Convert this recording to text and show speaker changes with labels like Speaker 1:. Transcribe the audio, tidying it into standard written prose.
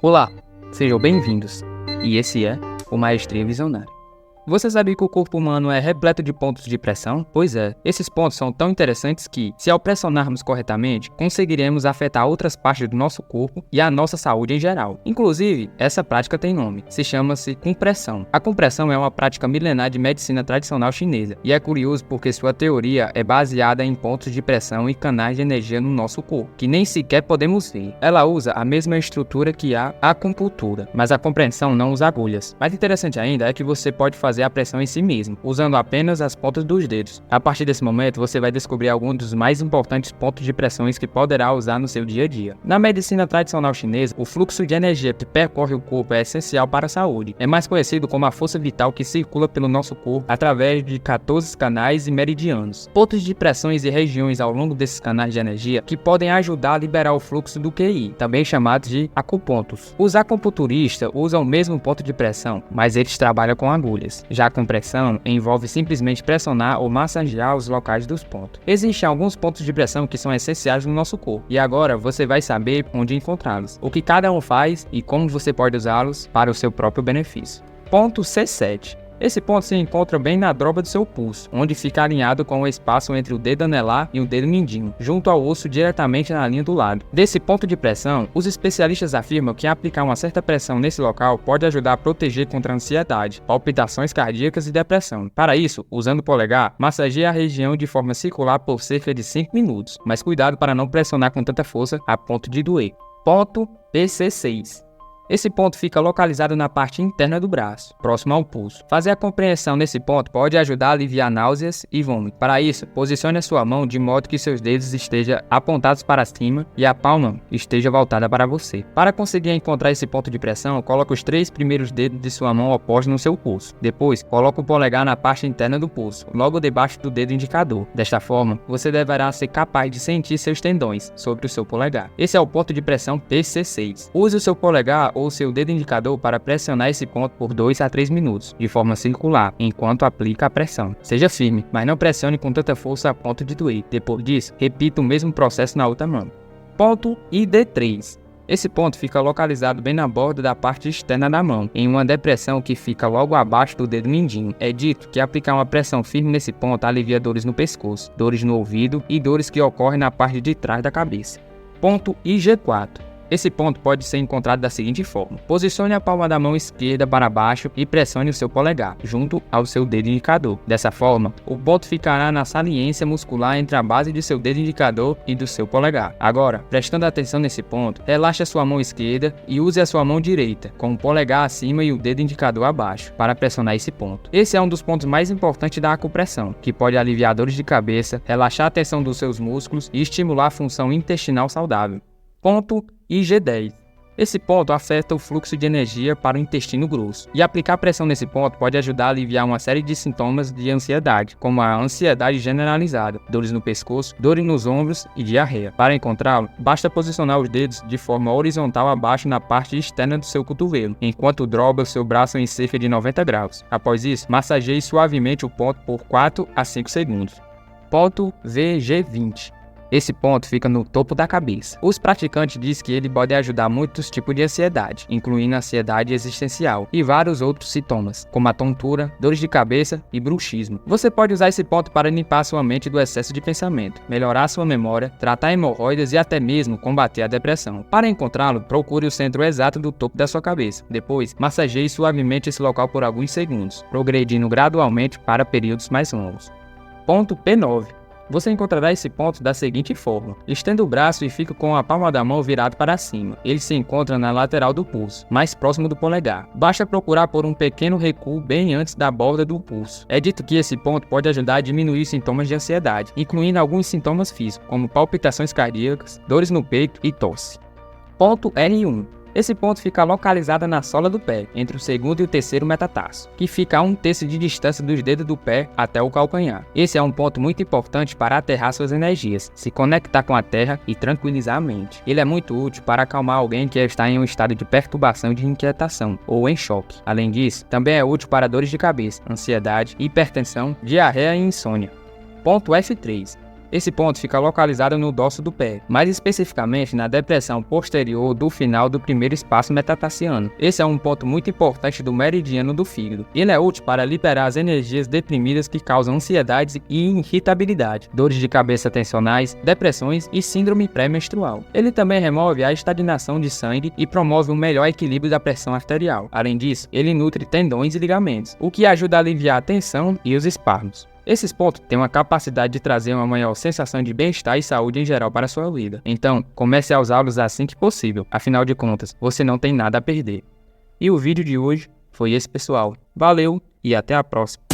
Speaker 1: Olá, sejam bem-vindos, e esse é o Maestria Visionária. Você sabia que o corpo humano é repleto de pontos de pressão? Pois é, esses pontos são tão interessantes que, se ao pressionarmos corretamente, conseguiremos afetar outras partes do nosso corpo e a nossa saúde em geral. Inclusive, essa prática tem nome, chama-se compressão. A compressão é uma prática milenar de medicina tradicional chinesa, e é curioso porque sua teoria é baseada em pontos de pressão e canais de energia no nosso corpo, que nem sequer podemos ver. Ela usa a mesma estrutura que a acupuntura, mas a compressão não usa agulhas. Mais interessante ainda é que você pode fazer a pressão em si mesmo, usando apenas as pontas dos dedos. A partir desse momento, você vai descobrir alguns dos mais importantes pontos de pressões que poderá usar no seu dia a dia. Na medicina tradicional chinesa, o fluxo de energia que percorre o corpo é essencial para a saúde. É mais conhecido como a força vital que circula pelo nosso corpo através de 14 canais e meridianos. Pontos de pressões e regiões ao longo desses canais de energia que podem ajudar a liberar o fluxo do QI, também chamados de acupontos. Os acupunturistas usam o mesmo ponto de pressão, mas eles trabalham com agulhas. Já a compressão envolve simplesmente pressionar ou massagear os locais dos pontos. Existem alguns pontos de pressão que são essenciais no nosso corpo, e agora você vai saber onde encontrá-los, o que cada um faz e como você pode usá-los para o seu próprio benefício. Ponto C7. Esse ponto se encontra bem na dobra do seu pulso, onde fica alinhado com o espaço entre o dedo anelar e o dedo mindinho, junto ao osso diretamente na linha do lado. Desse ponto de pressão, os especialistas afirmam que aplicar uma certa pressão nesse local pode ajudar a proteger contra ansiedade, palpitações cardíacas e depressão. Para isso, usando o polegar, massageie a região de forma circular por cerca de 5 minutos, mas cuidado para não pressionar com tanta força a ponto de doer. Ponto PC6. Esse ponto fica localizado na parte interna do braço, próximo ao pulso. Fazer a compreensão nesse ponto pode ajudar a aliviar náuseas e vômito. Para isso, posicione a sua mão de modo que seus dedos estejam apontados para cima e a palma esteja voltada para você. Para conseguir encontrar esse ponto de pressão, coloque os 3 primeiros dedos de sua mão opostos no seu pulso. Depois, coloque o polegar na parte interna do pulso, logo debaixo do dedo indicador. Desta forma, você deverá ser capaz de sentir seus tendões sobre o seu polegar. Esse é o ponto de pressão PC6. Use o seu polegar ou seu dedo indicador para pressionar esse ponto por 2 a 3 minutos, de forma circular, enquanto aplica a pressão. Seja firme, mas não pressione com tanta força a ponto de doer. Depois disso, repita o mesmo processo na outra mão. Ponto ID3. Esse ponto fica localizado bem na borda da parte externa da mão, em uma depressão que fica logo abaixo do dedo mindinho. É dito que aplicar uma pressão firme nesse ponto alivia dores no pescoço, dores no ouvido e dores que ocorrem na parte de trás da cabeça. Ponto IG4. Esse ponto pode ser encontrado da seguinte forma: posicione a palma da mão esquerda para baixo e pressione o seu polegar, junto ao seu dedo indicador. Dessa forma, o ponto ficará na saliência muscular entre a base de seu dedo indicador e do seu polegar. Agora, prestando atenção nesse ponto, relaxe a sua mão esquerda e use a sua mão direita, com o polegar acima e o dedo indicador abaixo, para pressionar esse ponto. Esse é um dos pontos mais importantes da acupressão, que pode aliviar dores de cabeça, relaxar a tensão dos seus músculos e estimular a função intestinal saudável. Ponto IG10. Esse ponto afeta o fluxo de energia para o intestino grosso, e aplicar pressão nesse ponto pode ajudar a aliviar uma série de sintomas de ansiedade, como a ansiedade generalizada, dores no pescoço, dores nos ombros e diarreia. Para encontrá-lo, basta posicionar os dedos de forma horizontal abaixo na parte externa do seu cotovelo, enquanto dobra o seu braço em cerca de 90 graus. Após isso, massageie suavemente o ponto por 4 a 5 segundos. Ponto VG20. Esse ponto fica no topo da cabeça. Os praticantes dizem que ele pode ajudar muitos tipos de ansiedade, incluindo ansiedade existencial e vários outros sintomas, como a tontura, dores de cabeça e bruxismo. Você pode usar esse ponto para limpar sua mente do excesso de pensamento, melhorar sua memória, tratar hemorroidas e até mesmo combater a depressão. Para encontrá-lo, procure o centro exato do topo da sua cabeça. Depois, massageie suavemente esse local por alguns segundos, progredindo gradualmente para períodos mais longos. Ponto P9. Você encontrará esse ponto da seguinte forma: estenda o braço e fica com a palma da mão virada para cima. Ele se encontra na lateral do pulso, mais próximo do polegar. Basta procurar por um pequeno recuo bem antes da borda do pulso. É dito que esse ponto pode ajudar a diminuir sintomas de ansiedade, incluindo alguns sintomas físicos, como palpitações cardíacas, dores no peito e tosse. Ponto R1. Esse ponto fica localizado na sola do pé, entre o segundo e o terceiro metatarso, que fica a 1/3 de distância dos dedos do pé até o calcanhar. Esse é um ponto muito importante para aterrar suas energias, se conectar com a terra e tranquilizar a mente. Ele é muito útil para acalmar alguém que está em um estado de perturbação e de inquietação, ou em choque. Além disso, também é útil para dores de cabeça, ansiedade, hipertensão, diarreia e insônia. Ponto F3. Esse ponto fica localizado no dorso do pé, mais especificamente na depressão posterior do final do primeiro espaço metatarsiano. Esse é um ponto muito importante do meridiano do fígado. Ele é útil para liberar as energias deprimidas que causam ansiedade e irritabilidade, dores de cabeça tensionais, depressões e síndrome pré-menstrual. Ele também remove a estagnação de sangue e promove um melhor equilíbrio da pressão arterial. Além disso, ele nutre tendões e ligamentos, o que ajuda a aliviar a tensão e os espasmos. Esses pontos têm uma capacidade de trazer uma maior sensação de bem-estar e saúde em geral para a sua vida. Então, comece a usá-los assim que possível. Afinal de contas, você não tem nada a perder. E o vídeo de hoje foi esse, pessoal. Valeu e até a próxima.